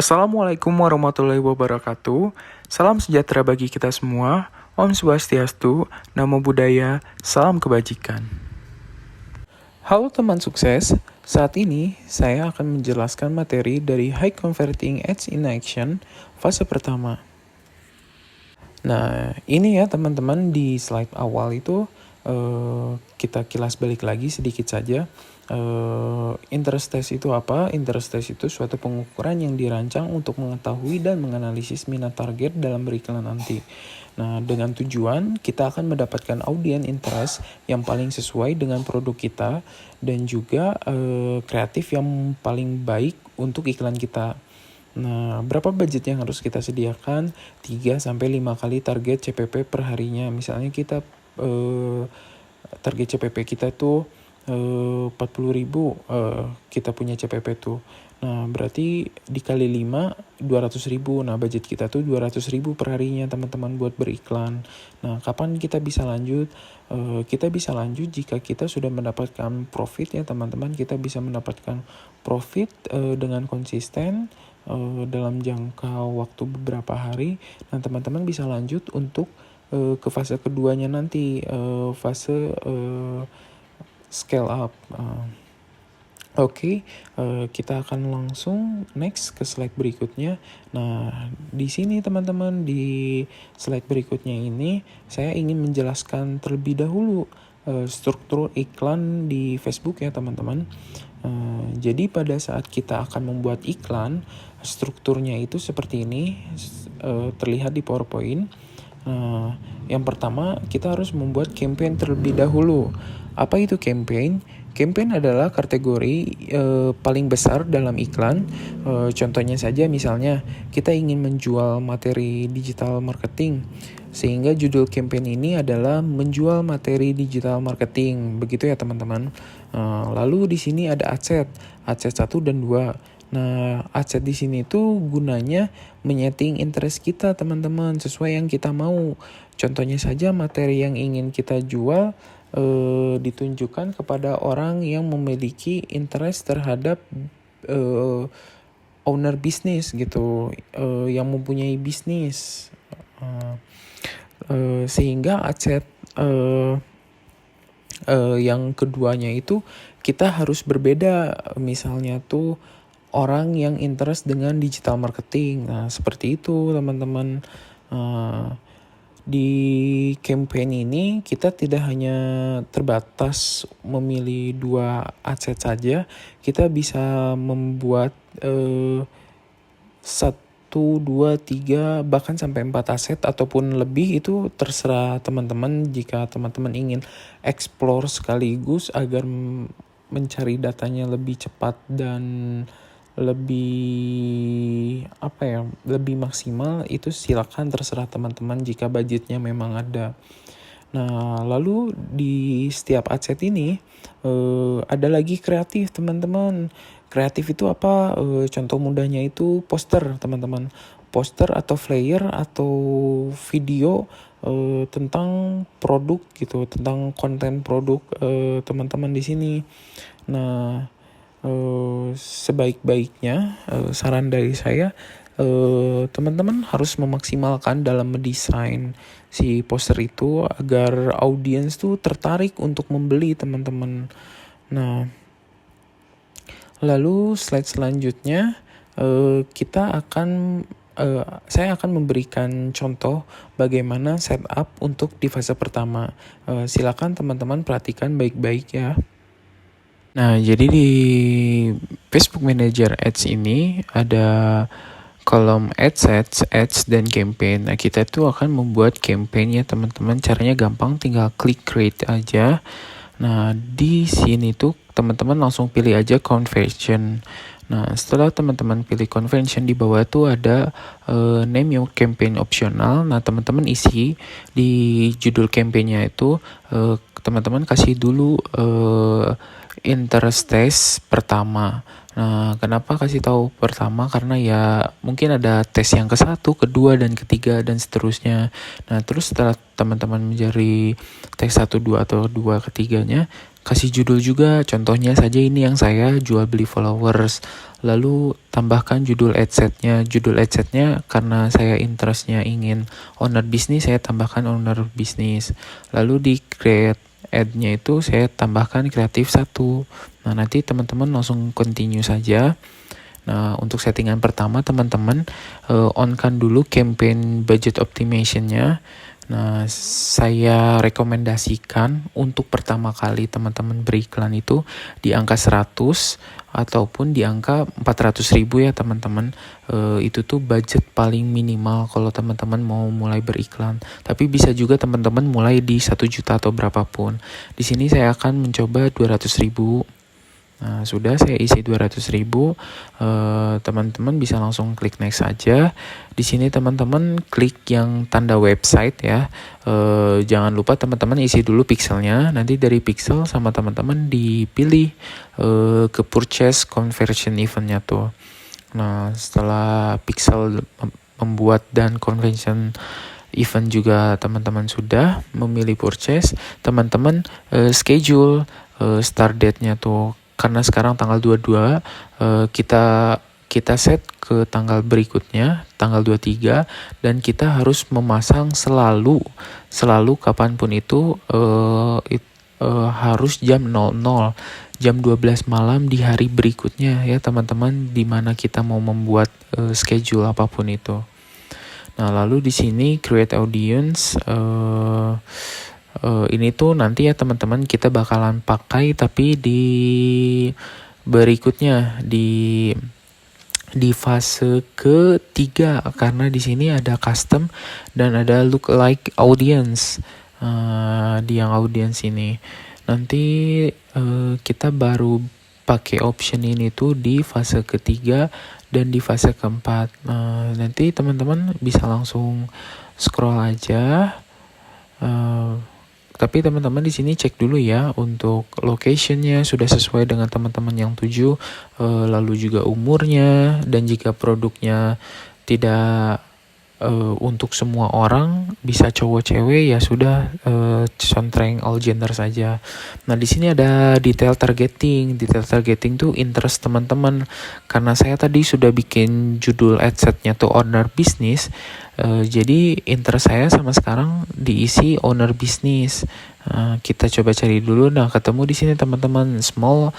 Assalamualaikum warahmatullahi wabarakatuh. Salam sejahtera bagi kita semua. Om Swastiastu, Namo Buddhaya, salam kebajikan. Halo teman sukses, saat ini saya akan menjelaskan materi dari High Converting Ads in Action fase pertama. Nah, ini ya teman-teman, di slide awal itu kita kilas balik lagi sedikit saja. Interest test itu apa? Interest test itu suatu pengukuran yang dirancang untuk mengetahui dan menganalisis minat target dalam beriklan nanti. Nah, dengan tujuan kita akan mendapatkan audiens interest yang paling sesuai dengan produk kita dan juga kreatif yang paling baik untuk iklan kita. Nah, berapa budget yang harus kita sediakan? 3-5 kali target CPP per harinya. Misalnya kita target CPP kita tuh 40.000 kita punya CPP tuh. Nah, berarti dikali 5 200.000. Nah, budget kita tuh 200.000 per harinya teman-teman buat beriklan. Nah, kapan kita bisa lanjut? Kita bisa lanjut jika kita sudah mendapatkan profit ya teman-teman. Kita bisa mendapatkan profit dengan konsisten dalam jangka waktu beberapa hari. Nah, teman-teman bisa lanjut untuk ke fase keduanya nanti, fase scale up. Oke, kita akan langsung next ke slide berikutnya. Nah, di sini teman-teman, di slide berikutnya ini saya ingin menjelaskan terlebih dahulu struktur iklan di Facebook ya teman-teman. Jadi pada saat kita akan membuat iklan, strukturnya itu seperti ini, terlihat di PowerPoint. Yang pertama kita harus membuat campaign terlebih dahulu. Apa itu campaign? Campaign adalah kategori paling besar dalam iklan. Contohnya saja misalnya kita ingin menjual materi digital marketing, sehingga judul campaign ini adalah menjual materi digital marketing. Begitu ya teman-teman. Lalu di sini ada adset 1 dan 2. Nah, adset di sini tuh gunanya menyeting interest kita teman-teman sesuai yang kita mau. Contohnya saja materi yang ingin kita jual ditunjukkan kepada orang yang memiliki interest terhadap owner bisnis gitu, yang mempunyai bisnis, sehingga adset yang keduanya itu kita harus berbeda. Misalnya tuh orang yang interest dengan digital marketing. Nah, seperti itu teman-teman. Di campaign ini kita tidak hanya terbatas memilih 2 adset saja, kita bisa membuat 1, 2, 3 bahkan sampai 4 aset ataupun lebih. Itu terserah teman-teman. Jika teman-teman ingin explore sekaligus agar mencari datanya lebih cepat dan lebih maksimal, itu silakan, terserah teman-teman jika budgetnya memang ada. Nah, lalu di setiap adset ini ada lagi kreatif teman-teman. Kreatif itu apa? Contoh mudahnya itu poster teman-teman. Poster atau flyer atau video tentang produk gitu, tentang konten produk teman-teman di sini. Nah, sebaik-baiknya saran dari saya, teman-teman harus memaksimalkan dalam mendesain si poster itu agar audiens tuh tertarik untuk membeli teman-teman. Nah, lalu slide selanjutnya saya akan memberikan contoh bagaimana setup untuk di fase pertama. Silakan teman-teman perhatikan baik-baik ya. Nah, jadi di Facebook Manager Ads ini ada kolom Ads, dan campaign. Nah, kita tuh akan membuat campaign ya teman-teman. Caranya gampang, tinggal klik create aja. Nah, di sini tuh teman-teman langsung pilih aja conversion. Nah, setelah teman-teman pilih conversion, di bawah tuh ada name your campaign optional. Nah, teman-teman isi di judul campaignnya itu teman-teman kasih dulu interest test pertama. Nah, kenapa kasih tahu pertama? Karena ya mungkin ada tes yang ke-1, kedua, dan ketiga, dan seterusnya. Nah, terus setelah teman-teman mencari tes 1, 2, atau 2 ketiganya, kasih judul juga, contohnya saja ini yang saya jual beli followers. Lalu tambahkan judul adsetnya. Judul adsetnya karena saya interestnya ingin owner bisnis, saya tambahkan owner bisnis. Lalu di create ad-nya itu saya tambahkan kreatif 1. Nah, nanti teman-teman langsung continue saja. Nah, untuk settingan pertama teman-teman on-kan dulu campaign budget optimization-nya. Nah, saya rekomendasikan untuk pertama kali teman-teman beriklan itu di angka 100 ataupun di angka 400.000 ya teman-teman. Itu tuh budget paling minimal kalau teman-teman mau mulai beriklan. Tapi bisa juga teman-teman mulai di 1 juta atau berapapun. Di sini saya akan mencoba 200.000. Nah, sudah saya isi 200.000, teman-teman bisa langsung klik next aja. Di sini teman-teman klik yang tanda website ya. Jangan lupa teman-teman isi dulu pixelnya. Nanti dari pixel sama teman-teman dipilih ke purchase conversion eventnya tuh. Nah, setelah pixel membuat dan conversion event juga teman-teman sudah memilih purchase, teman-teman schedule start date-nya tuh. Karena sekarang tanggal 22, kita set ke tanggal berikutnya, tanggal 23, dan kita harus memasang selalu kapanpun itu harus jam 00, jam 12 malam di hari berikutnya ya teman-teman, di mana kita mau membuat schedule apapun itu. Nah, lalu di sini create audience, ini tuh nanti ya teman-teman kita bakalan pakai tapi di berikutnya di fase ketiga, karena di sini ada custom dan ada look like audience. Di yang audience ini nanti kita baru pakai option ini tuh di fase ketiga dan di fase keempat. Nanti teman-teman bisa langsung scroll aja. Tapi teman-teman di sini cek dulu ya untuk locationnya sudah sesuai dengan teman-teman yang tuju, lalu juga umurnya, dan jika produknya tidak untuk semua orang, bisa cowok cewek ya sudah contreng all gender saja. Nah, di sini ada detail targeting. Detail targeting tuh interest teman-teman. Karena saya tadi sudah bikin judul adsetnya tuh owner business, jadi interest saya sama sekarang diisi owner business. Kita coba cari dulu. Nah, ketemu di sini teman-teman small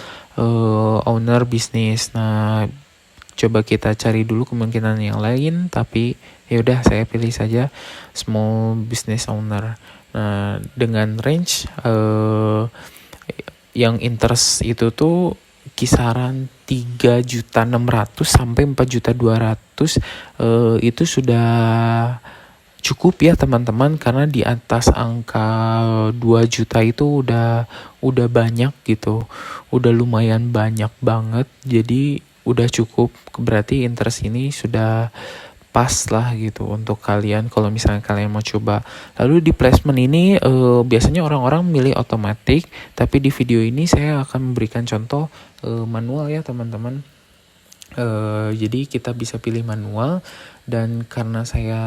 owner business. Nah, coba kita cari dulu kemungkinan yang lain, tapi ya udah saya pilih saja small business owner. Nah, dengan range yang interest itu tuh kisaran 3.600.000 sampai 4.200.000, itu sudah cukup ya teman-teman, karena di atas angka 2 juta itu udah banyak gitu. Udah lumayan banyak banget. Jadi udah cukup, berarti interest ini sudah pas lah gitu untuk kalian kalau misalnya kalian mau coba. Lalu di placement ini biasanya orang-orang milih otomatis, tapi di video ini saya akan memberikan contoh manual ya teman-teman. Jadi kita bisa pilih manual, dan karena saya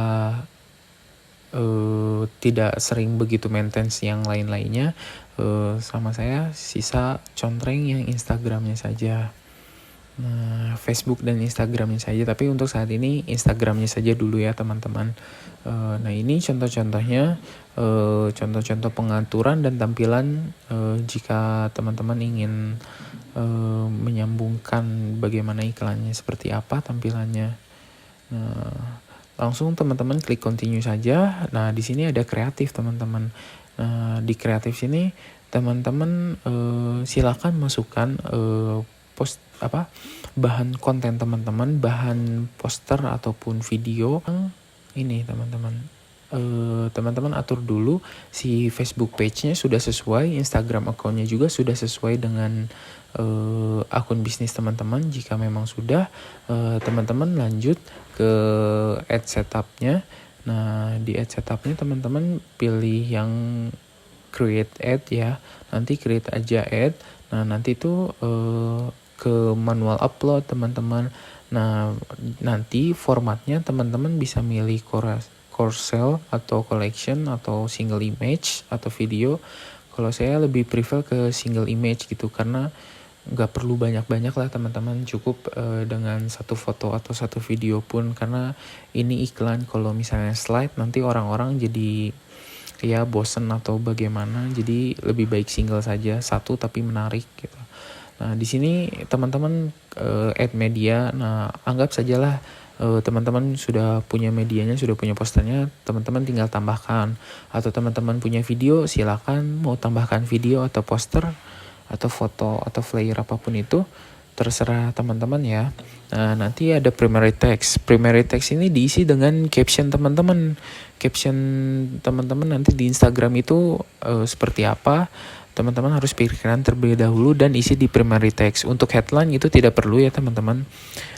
tidak sering begitu maintenance yang lain-lainnya, sama saya sisa contreng yang Instagramnya saja. Nah, Facebook dan Instagramnya saja, tapi untuk saat ini Instagramnya saja dulu ya teman-teman. Nah, ini contoh-contohnya, contoh-contoh pengaturan dan tampilan jika teman-teman ingin menyambungkan bagaimana iklannya, seperti apa tampilannya. Nah, langsung teman-teman klik continue saja. Nah, di sini ada kreatif teman-teman. Nah, di kreatif sini teman-teman silakan masukkan bahan konten teman-teman, bahan poster ataupun video. Ini teman-teman atur dulu si Facebook page-nya sudah sesuai, Instagram account-nya juga sudah sesuai dengan akun bisnis teman-teman. Jika memang sudah, teman-teman lanjut ke ad setup-nya. Nah, di ad setup-nya teman-teman pilih yang create ad ya. Nanti create aja ad. Nah, nanti itu ke manual upload teman-teman. Nah, nanti formatnya teman-teman bisa milih carousel atau collection atau single image atau video. Kalau saya lebih prefer ke single image gitu, karena nggak perlu banyak-banyak lah teman-teman, cukup dengan satu foto atau satu video pun, karena ini iklan. Kalau misalnya slide nanti orang-orang jadi ya bosen atau bagaimana, jadi lebih baik single saja, satu tapi menarik gitu. Nah di sini teman-teman add media. Nah anggap sajalah teman-teman sudah punya medianya, sudah punya posternya, teman-teman tinggal tambahkan. Atau teman-teman punya video, silakan mau tambahkan video atau poster atau foto atau flyer apapun itu, terserah teman-teman ya. Nah nanti ada primary text. Primary text ini diisi dengan caption teman-teman. Caption teman-teman nanti di Instagram itu seperti apa, teman-teman harus pikirkan terlebih dahulu dan isi di primary text. Untuk headline itu tidak perlu ya teman-teman.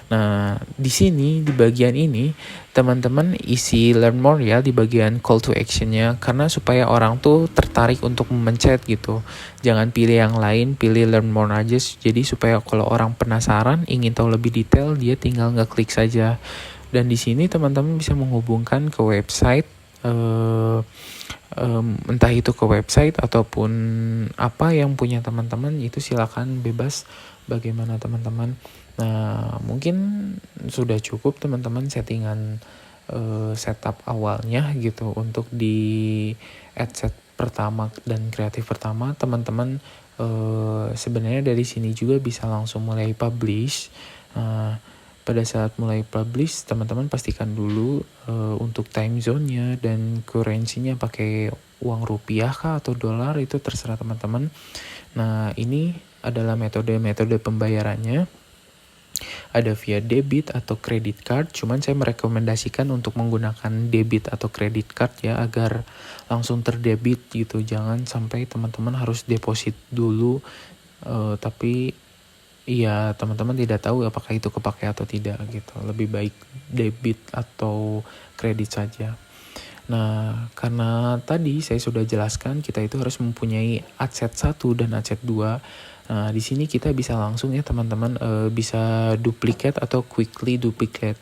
Nah, di sini di bagian ini teman-teman isi learn more ya di bagian call to actionnya, karena supaya orang tuh tertarik untuk mencet gitu. Jangan pilih yang lain, pilih learn more aja. Jadi supaya kalau orang penasaran ingin tahu lebih detail, dia tinggal ngeklik saja. Dan di sini teman-teman bisa menghubungkan ke website, entah itu ke website ataupun apa yang punya teman-teman, itu silakan bebas bagaimana teman-teman. Nah mungkin sudah cukup teman-teman settingan setup awalnya gitu untuk di adset pertama dan kreatif pertama. Teman-teman sebenarnya dari sini juga bisa langsung mulai publish. Pada saat mulai publish, teman-teman pastikan dulu untuk time zone-nya dan currency-nya pakai uang rupiah kah atau dolar, itu terserah teman-teman. Nah ini adalah metode pembayarannya. Ada via debit atau credit card, cuman saya merekomendasikan untuk menggunakan debit atau credit card ya, agar langsung terdebit gitu. Jangan sampai teman-teman harus deposit dulu, tapi iya teman-teman tidak tahu apakah itu kepakai atau tidak gitu. Lebih baik debit atau kredit saja. Nah, karena tadi saya sudah jelaskan kita itu harus mempunyai adset 1 dan adset 2. Nah, di sini kita bisa langsung ya teman-teman bisa duplicate atau quickly duplicate.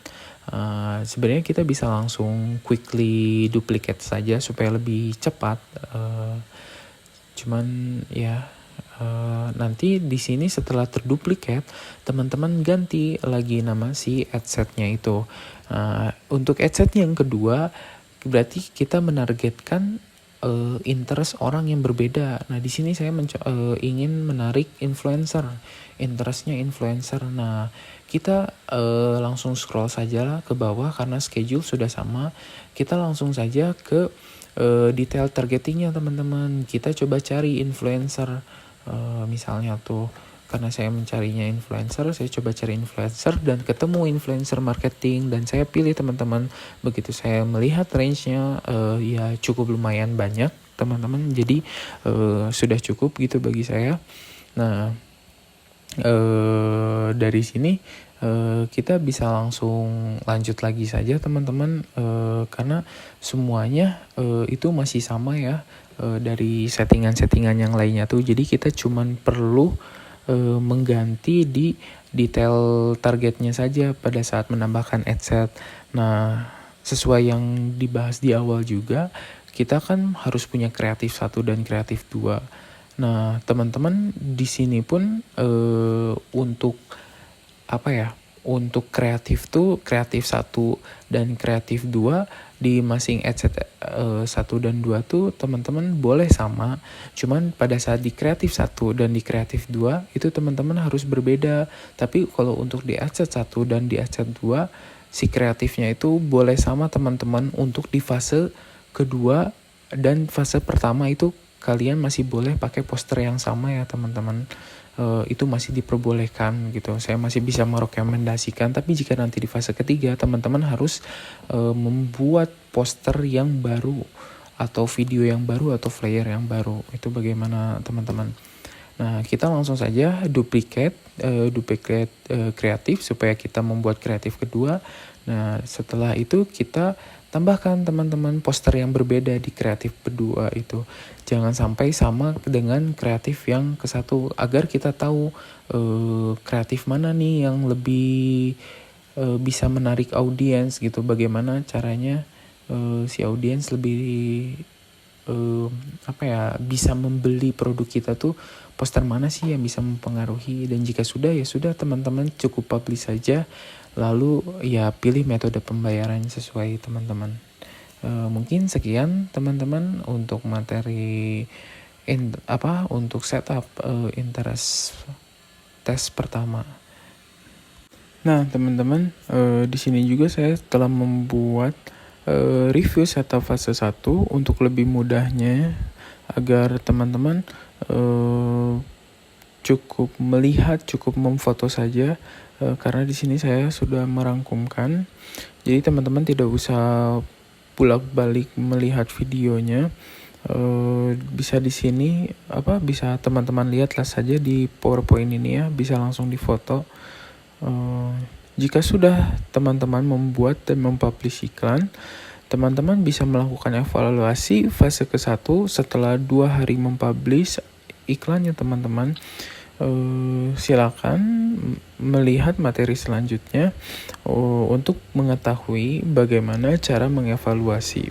Sebenarnya kita bisa langsung quickly duplicate saja supaya lebih cepat. Cuman ya nanti di sini setelah terduplikat, teman-teman ganti lagi nama si adsetnya itu. Untuk adset yang kedua, berarti kita menargetkan interest orang yang berbeda. Nah di sini saya ingin menarik influencer, interestnya influencer. Nah kita langsung scroll saja ke bawah karena schedule sudah sama. Kita langsung saja ke detail targetingnya teman-teman. Kita coba cari influencer. Misalnya tuh, karena saya mencarinya influencer, saya coba cari influencer dan ketemu influencer marketing, dan saya pilih teman-teman. Begitu saya melihat range-nya ya cukup lumayan banyak teman-teman, jadi sudah cukup gitu bagi saya. Nah dari sini kita bisa langsung lanjut lagi saja teman-teman, karena semuanya itu masih sama ya, dari settingan-settingan yang lainnya tuh. Jadi kita cuman perlu mengganti di detail targetnya saja pada saat menambahkan adset. Nah sesuai yang dibahas di awal juga, kita kan harus punya kreatif 1 dan kreatif 2. Nah teman-teman di sini pun untuk apa ya, untuk kreatif tuh kreatif 1 dan kreatif 2 di masing adset 1 dan 2 tuh teman-teman boleh sama, cuman pada saat di kreatif 1 dan di kreatif 2 itu teman-teman harus berbeda. Tapi kalau untuk di adset 1 dan di adset 2, si kreatifnya itu boleh sama teman-teman. Untuk di fase kedua dan fase pertama itu kalian masih boleh pakai poster yang sama ya teman-teman. Itu masih diperbolehkan gitu. Saya masih bisa merekomendasikan, tapi jika nanti di fase ketiga teman-teman harus membuat poster yang baru atau video yang baru atau flyer yang baru. Itu bagaimana teman-teman. Nah kita langsung saja duplicate kreatif supaya kita membuat kreatif kedua. Nah setelah itu kita tambahkan teman-teman poster yang berbeda di kreatif kedua itu. Jangan sampai sama dengan kreatif yang ke satu, agar kita tahu kreatif mana nih yang lebih bisa menarik audiens gitu. Bagaimana caranya si audiens lebih bisa membeli produk kita tuh poster mana sih yang bisa mempengaruhi, dan jika sudah ya sudah, teman-teman cukup publish saja, lalu ya pilih metode pembayaran sesuai teman-teman. Mungkin sekian teman-teman untuk materi untuk setup interest tes pertama. Nah teman-teman, di sini juga saya telah membuat review setup fase 1 untuk lebih mudahnya, agar teman-teman cukup melihat, cukup memfoto saja, karena di sini saya sudah merangkumkan. Jadi teman-teman tidak usah bolak-balik melihat videonya. Bisa di sini bisa teman-teman lihatlah saja di PowerPoint ini ya, bisa langsung difoto. Jika sudah teman-teman membuat dan mempublish iklan, teman-teman bisa melakukan evaluasi fase ke-1 setelah 2 hari mempublish iklannya teman-teman. Silakan melihat materi selanjutnya untuk mengetahui bagaimana cara mengevaluasi.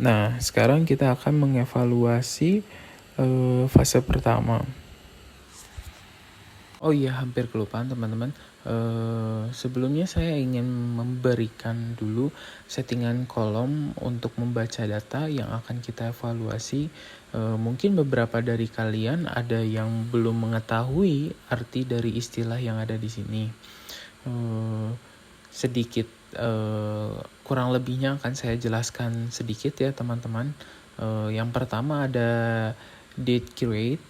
Nah, sekarang kita akan mengevaluasi fase pertama. Oh iya, hampir kelupaan teman-teman. Sebelumnya saya ingin memberikan dulu settingan kolom untuk membaca data yang akan kita evaluasi. Mungkin beberapa dari kalian ada yang belum mengetahui arti dari istilah yang ada di sini. Sedikit kurang lebihnya akan saya jelaskan sedikit ya teman-teman. Yang pertama ada date create,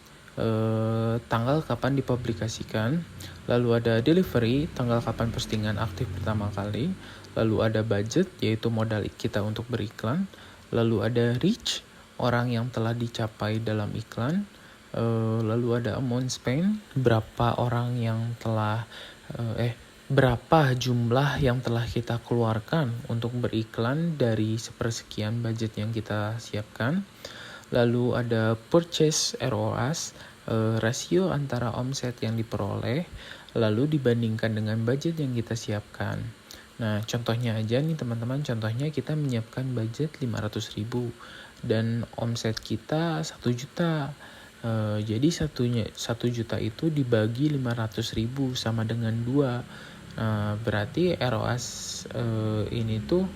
tanggal kapan dipublikasikan, lalu ada delivery, tanggal kapan postingan aktif pertama kali, lalu ada budget, yaitu modal kita untuk beriklan, lalu ada reach, orang yang telah dicapai dalam iklan, lalu ada amount spent, berapa jumlah yang telah kita keluarkan untuk beriklan dari sepersekian budget yang kita siapkan. Lalu ada purchase ROAS, rasio antara omset yang diperoleh, lalu dibandingkan dengan budget yang kita siapkan. Nah, contohnya aja nih teman-teman, contohnya kita menyiapkan budget 500.000 dan omset kita 1 juta. Jadi 1 juta itu dibagi 500.000 sama dengan 2. Berarti ROAS ini tuh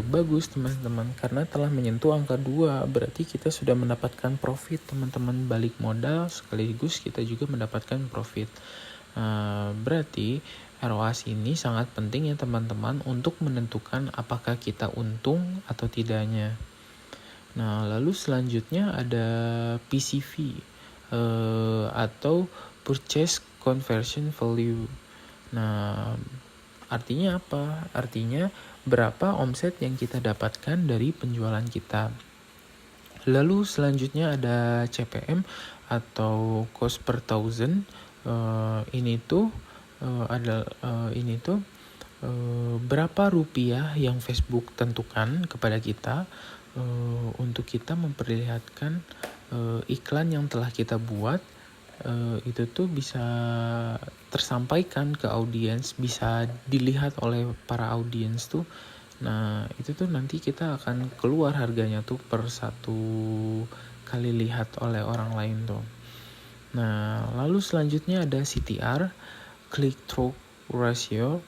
bagus teman-teman, karena telah menyentuh angka 2, berarti kita sudah mendapatkan profit teman-teman, balik modal sekaligus kita juga mendapatkan profit. Berarti ROAS ini sangat penting ya teman-teman untuk menentukan apakah kita untung atau tidaknya. Nah, lalu selanjutnya ada PCV atau Purchase Conversion Value. Nah, artinya apa? Artinya berapa omset yang kita dapatkan dari penjualan kita. Lalu selanjutnya ada CPM atau cost per thousand. Ini tuh berapa rupiah yang Facebook tentukan kepada kita untuk kita memperlihatkan iklan yang telah kita buat. Itu tuh bisa tersampaikan ke audiens, bisa dilihat oleh para audiens tuh. Nah, itu tuh nanti kita akan keluar harganya tuh per 1 kali lihat oleh orang lain tuh. Nah, lalu selanjutnya ada CTR, click through ratio.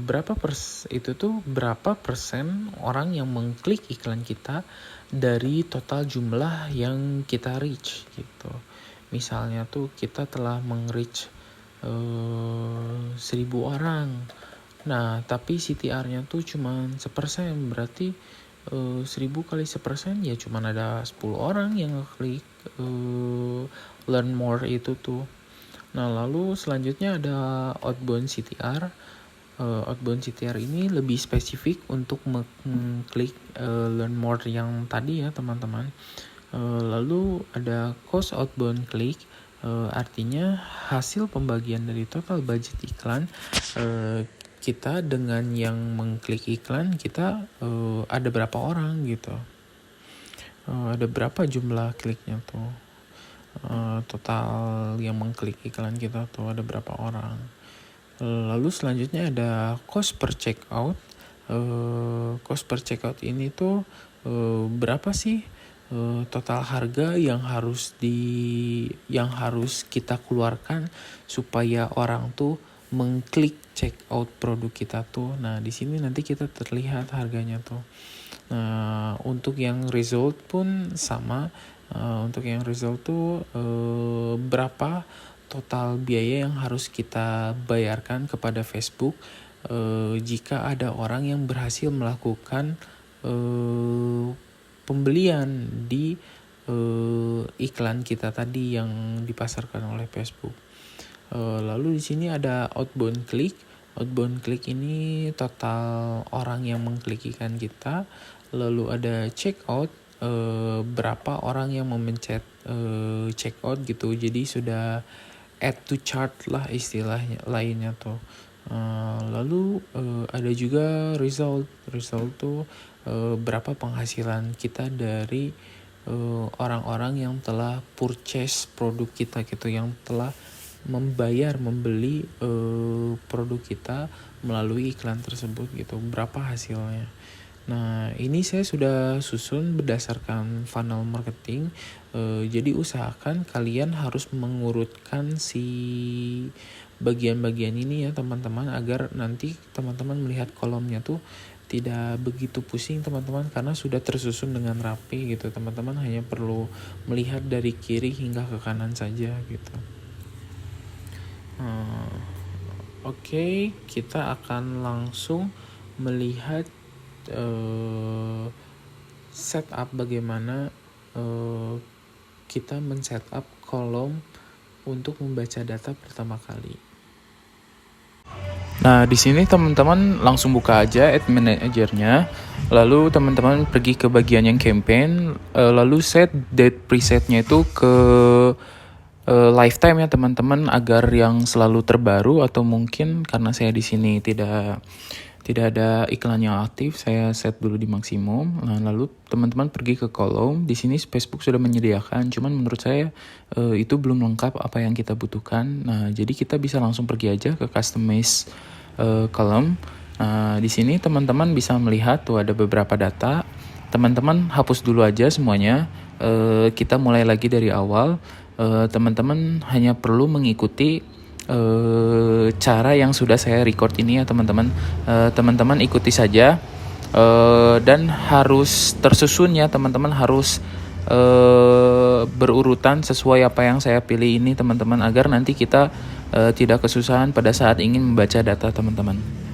Berapa persen orang yang mengklik iklan kita dari total jumlah yang kita reach gitu. Misalnya tuh kita telah meng-reach 1.000 orang. Nah, tapi CTR-nya tuh cuma 1%, berarti 1.000 kali 1% ya cuma ada 10 orang yang ngeklik learn more itu tuh. Nah, lalu selanjutnya ada outbound CTR. Outbound CTR ini lebih spesifik untuk mengklik learn more yang tadi ya teman-teman. Lalu ada cost outbound click, artinya hasil pembagian dari total budget iklan kita dengan yang mengklik iklan kita, ada berapa orang gitu, ada berapa jumlah kliknya tuh, total yang mengklik iklan kita tuh ada berapa orang. Lalu selanjutnya ada cost per checkout. Cost per checkout ini tuh berapa sih total harga yang harus kita keluarkan supaya orang tuh mengklik check out produk kita tuh. Nah, di sini nanti kita terlihat harganya tuh. Nah, untuk yang result pun sama. Untuk yang result tuh berapa total biaya yang harus kita bayarkan kepada Facebook jika ada orang yang berhasil melakukan pembelian di iklan kita tadi yang dipasarkan oleh Facebook. Lalu di sini ada outbound click. Outbound click ini total orang yang mengklik iklan kita. Lalu ada checkout, berapa orang yang memencet checkout gitu. Jadi sudah add to chart lah istilahnya lainnya tuh. Lalu ada juga result. Result tuh berapa penghasilan kita dari orang-orang yang telah purchase produk kita gitu, yang telah membeli produk kita melalui iklan tersebut gitu, berapa hasilnya. Nah, ini saya sudah susun berdasarkan funnel marketing. Jadi usahakan kalian harus mengurutkan si bagian-bagian ini ya teman-teman, agar nanti teman-teman melihat kolomnya tuh tidak begitu pusing teman-teman, karena sudah tersusun dengan rapi gitu. Teman-teman hanya perlu melihat dari kiri hingga ke kanan saja gitu. Oke, kita akan langsung melihat setup bagaimana kita men-setup kolom untuk membaca data pertama kali. Nah, di sini teman-teman langsung buka aja Ad Manager-nya. Lalu teman-teman pergi ke bagian yang campaign, lalu set date presetnya itu ke lifetime ya teman-teman, agar yang selalu terbaru, atau mungkin karena saya di sini tidak ada iklan yang aktif, saya set dulu di maksimum. Nah, lalu teman-teman pergi ke kolom. Di sini Facebook sudah menyediakan, cuman menurut saya itu belum lengkap apa yang kita butuhkan. Nah, jadi kita bisa langsung pergi aja ke customize column. Nah, di sini teman-teman bisa melihat tuh ada beberapa data. Teman-teman hapus dulu aja semuanya. Kita mulai lagi dari awal. Teman-teman hanya perlu mengikuti cara yang sudah saya record ini ya teman-teman. Teman-teman ikuti saja, dan harus tersusun ya teman-teman, harus berurutan sesuai apa yang saya pilih ini teman-teman, agar nanti kita tidak kesusahan pada saat ingin membaca data teman-teman.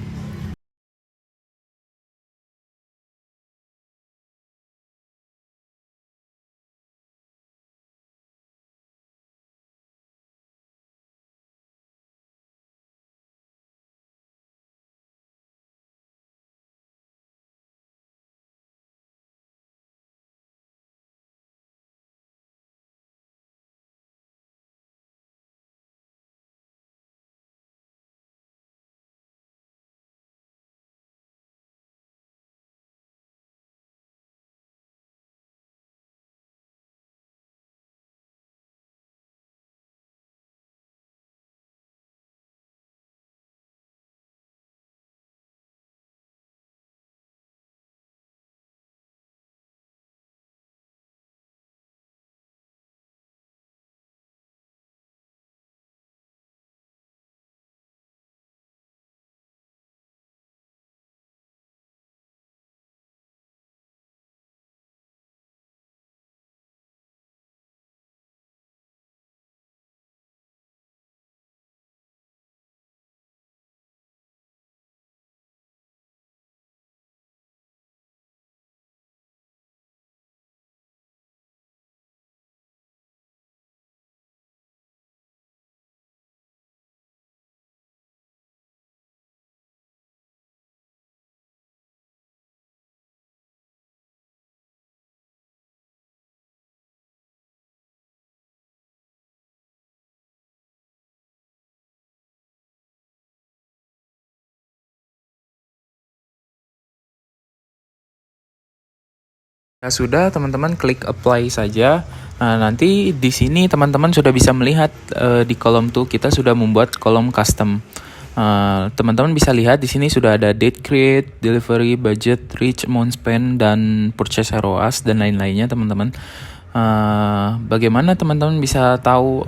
Nah, sudah teman-teman klik apply saja. Nah, nanti di sini teman-teman sudah bisa melihat di kolom tuh kita sudah membuat kolom custom. Teman-teman bisa lihat di sini sudah ada date create, delivery, budget, reach, amount spend, dan purchase ROAS dan lain-lainnya teman-teman. Bagaimana teman-teman bisa tahu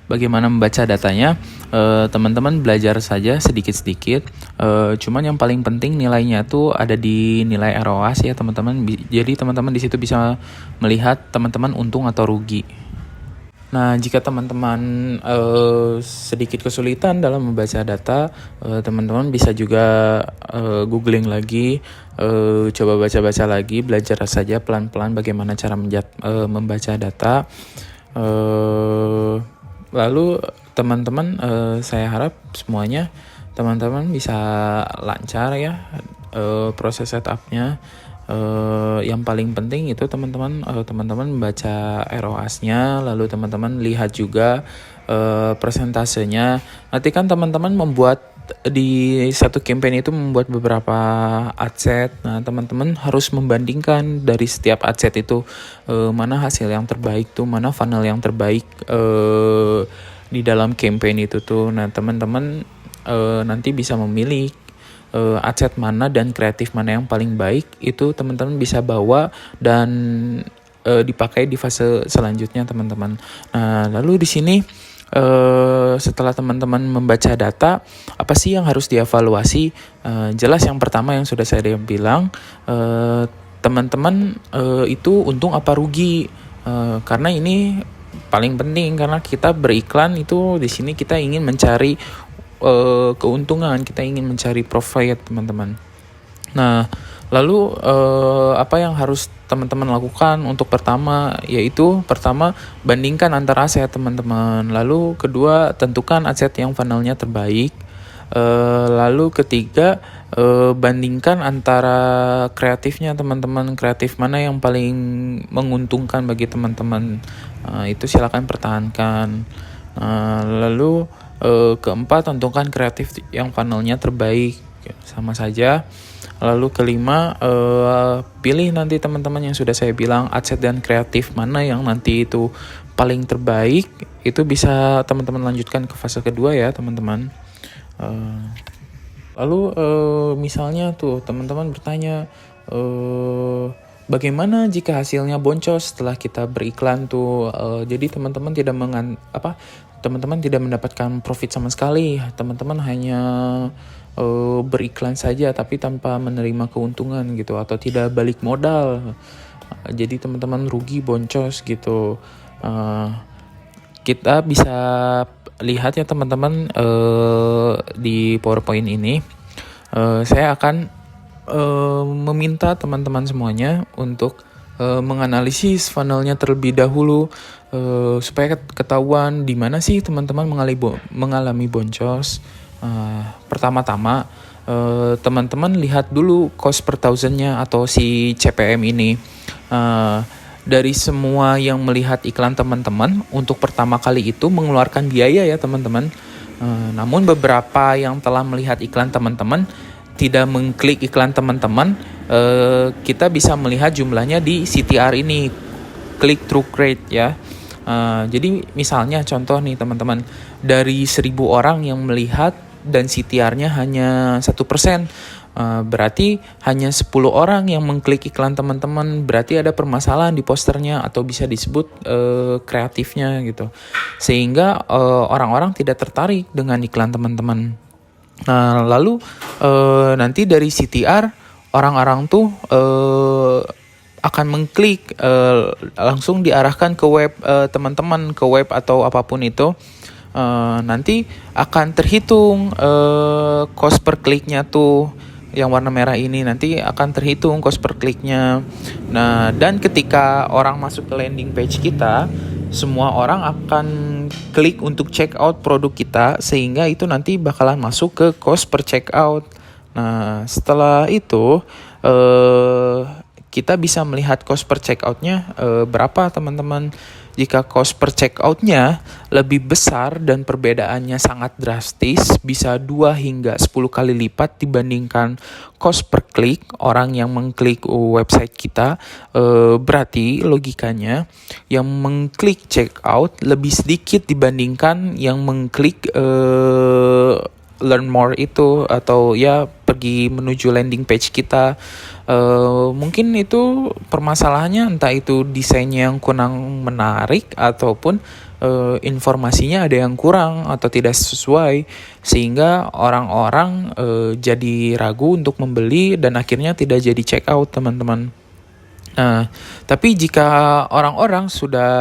bagaimana membaca datanya? Teman-teman belajar saja sedikit-sedikit. Cuman yang paling penting nilainya tuh ada di nilai ROAS ya teman-teman. Jadi teman-teman di situ bisa melihat teman-teman untung atau rugi. Nah, jika teman-teman sedikit kesulitan dalam membaca data, teman-teman bisa juga googling lagi, coba baca-baca lagi, belajar saja pelan-pelan bagaimana cara membaca data. Lalu teman-teman, saya harap semuanya teman-teman bisa lancar ya proses setupnya. Yang paling penting itu teman-teman membaca ROAS-nya, lalu teman-teman lihat juga persentasenya. Nanti kan teman-teman membuat di satu campaign itu membuat beberapa adset. Nah, teman-teman harus membandingkan dari setiap adset itu mana hasil yang terbaik tuh, mana funnel yang terbaik di dalam campaign itu tuh. Nah, teman-teman nanti bisa memilih adset mana dan kreatif mana yang paling baik. Itu teman-teman bisa bawa dan dipakai di fase selanjutnya teman-teman. Nah, lalu di sini setelah teman-teman membaca data, apa sih yang harus dievaluasi? Jelas yang pertama yang sudah saya bilang, teman-teman itu untung apa rugi? Karena ini paling penting, karena kita beriklan itu di sini kita ingin mencari keuntungan, kita ingin mencari profit teman-teman. Nah, lalu apa yang harus teman-teman lakukan untuk pertama, yaitu pertama bandingkan antara aset teman-teman, lalu kedua tentukan aset yang funnelnya terbaik, lalu ketiga bandingkan antara kreatifnya teman-teman, kreatif mana yang paling menguntungkan bagi teman-teman, itu silakan pertahankan. Lalu keempat, tentukan kreatif yang funnelnya terbaik, sama saja. Lalu kelima, pilih nanti teman-teman yang sudah saya bilang adset dan kreatif mana yang nanti itu paling terbaik. Itu bisa teman-teman lanjutkan ke fase kedua ya teman-teman. Lalu misalnya tuh teman-teman bertanya, bagaimana jika hasilnya boncos setelah kita beriklan tuh? Jadi teman-teman teman-teman tidak mendapatkan profit sama sekali. Teman-teman hanya beriklan saja tapi tanpa menerima keuntungan gitu, atau tidak balik modal. Jadi teman-teman rugi, boncos gitu. Kita bisa lihat ya teman-teman di PowerPoint ini. Saya akan meminta teman-teman semuanya untuk menganalisis funnelnya terlebih dahulu, supaya ketahuan di mana sih teman-teman mengalami boncos. Pertama-tama teman-teman lihat dulu cost per thousand-nya atau si CPM ini. Dari semua yang melihat iklan teman-teman untuk pertama kali itu mengeluarkan biaya ya teman-teman. Namun beberapa yang telah melihat iklan teman-teman tidak mengklik iklan teman-teman, kita bisa melihat jumlahnya di CTR ini, click through rate ya. Jadi misalnya contoh nih teman-teman, dari 1.000 orang yang melihat dan CTR-nya hanya 1%, berarti hanya 10 orang yang mengklik iklan teman-teman, berarti ada permasalahan di posternya atau bisa disebut kreatifnya gitu, sehingga orang-orang tidak tertarik dengan iklan teman-teman. Nah, lalu nanti dari CTR orang-orang tuh akan mengklik, langsung diarahkan ke web teman-teman, ke web atau apapun itu. Nanti akan terhitung cost per kliknya tuh, yang warna merah ini nanti akan terhitung cost per kliknya. Nah, dan ketika orang masuk ke landing page kita, semua orang akan klik untuk check out produk kita, sehingga itu nanti bakalan masuk ke cost per check out. Nah, setelah itu kita bisa melihat cost per check outnya berapa teman-teman. jika cost per checkout-nya lebih besar dan perbedaannya sangat drastis, bisa 2 hingga 10 kali lipat dibandingkan cost per klik orang yang mengklik website kita, berarti logikanya yang mengklik checkout lebih sedikit dibandingkan yang mengklik learn more itu, atau ya pergi menuju landing page kita. Mungkin itu permasalahannya, entah itu desainnya yang kurang menarik ataupun informasinya ada yang kurang atau tidak sesuai, sehingga orang-orang jadi ragu untuk membeli dan akhirnya tidak jadi check out, teman-teman. Nah, tapi jika orang-orang sudah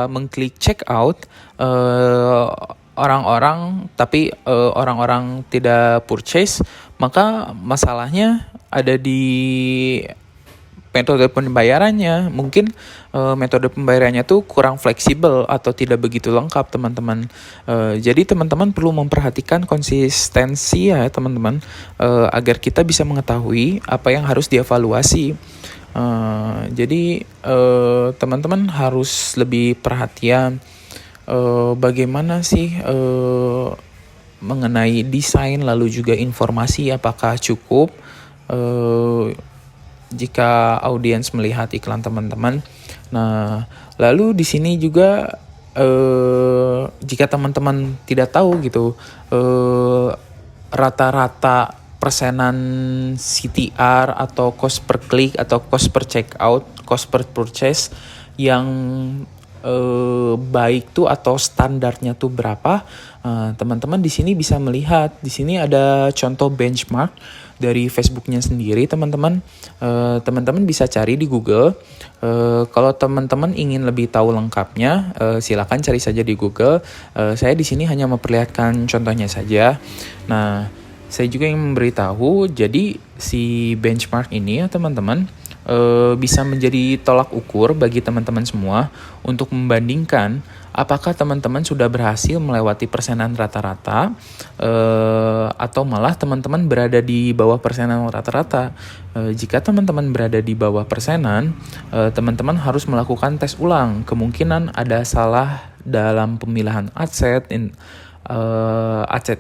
mengklik check out, orang-orang tidak purchase, maka masalahnya ada di metode pembayarannya. Mungkin metode pembayarannya tuh kurang fleksibel atau tidak begitu lengkap, teman-teman. Jadi teman-teman perlu memperhatikan konsistensi ya, teman-teman, agar kita bisa mengetahui apa yang harus dievaluasi. Jadi teman-teman harus lebih perhatian bagaimana sih mengenai desain, lalu juga informasi apakah cukup jika audiens melihat iklan teman-teman. Nah, lalu di sini juga jika teman-teman tidak tahu gitu rata-rata persenan CTR atau cost per klik atau cost per checkout, cost per purchase yang baik tuh atau standarnya tuh berapa, teman-teman di sini bisa melihat. Di sini ada contoh benchmark dari Facebooknya sendiri, teman-teman. Teman-teman bisa cari di Google. Kalau teman-teman ingin lebih tahu lengkapnya, silakan cari saja di Google. Saya di sini hanya memperlihatkan contohnya saja. Nah, saya juga ingin memberitahu, jadi si benchmark ini ya teman-teman, bisa menjadi tolak ukur bagi teman-teman semua untuk membandingkan apakah teman-teman sudah berhasil melewati persenan rata-rata atau malah teman-teman berada di bawah persenan rata-rata. Jika teman-teman berada di bawah persenan, teman-teman harus melakukan tes ulang. Kemungkinan ada salah dalam pemilihan adset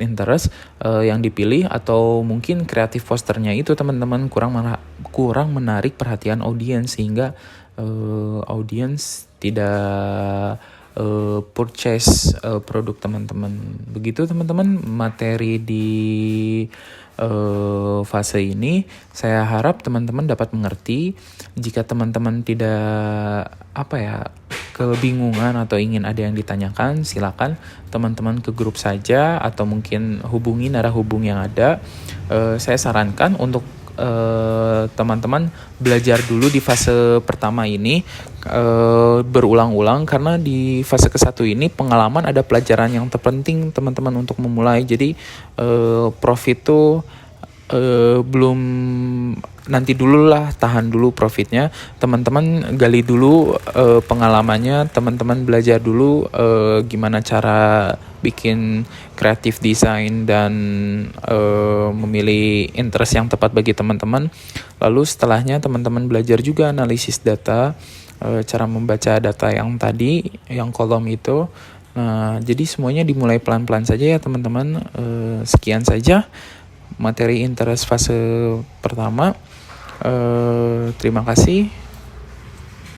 interest yang dipilih, atau mungkin kreatif posternya itu teman-teman kurang menarik perhatian audiens, sehingga audiens tidak purchase produk teman-teman. Begitu teman-teman materi di fase ini. Saya harap teman-teman dapat mengerti. Jika teman-teman tidak kebingungan atau ingin ada yang ditanyakan, silakan teman-teman ke grup saja atau mungkin hubungi narahubung yang ada. Saya sarankan untuk teman-teman belajar dulu di fase pertama ini berulang-ulang, karena di fase ke-1 ini pengalaman ada pelajaran yang terpenting teman-teman untuk memulai. Jadi profit tuh belum, nanti dulu lah, tahan dulu profitnya, teman-teman gali dulu pengalamannya, teman-teman belajar dulu gimana cara bikin kreatif design dan memilih interest yang tepat bagi teman-teman. Lalu setelahnya teman-teman belajar juga analisis data, cara membaca data yang tadi, yang kolom itu. Nah, jadi semuanya dimulai pelan-pelan saja ya teman-teman. Sekian saja materi interest fase pertama. Terima kasih.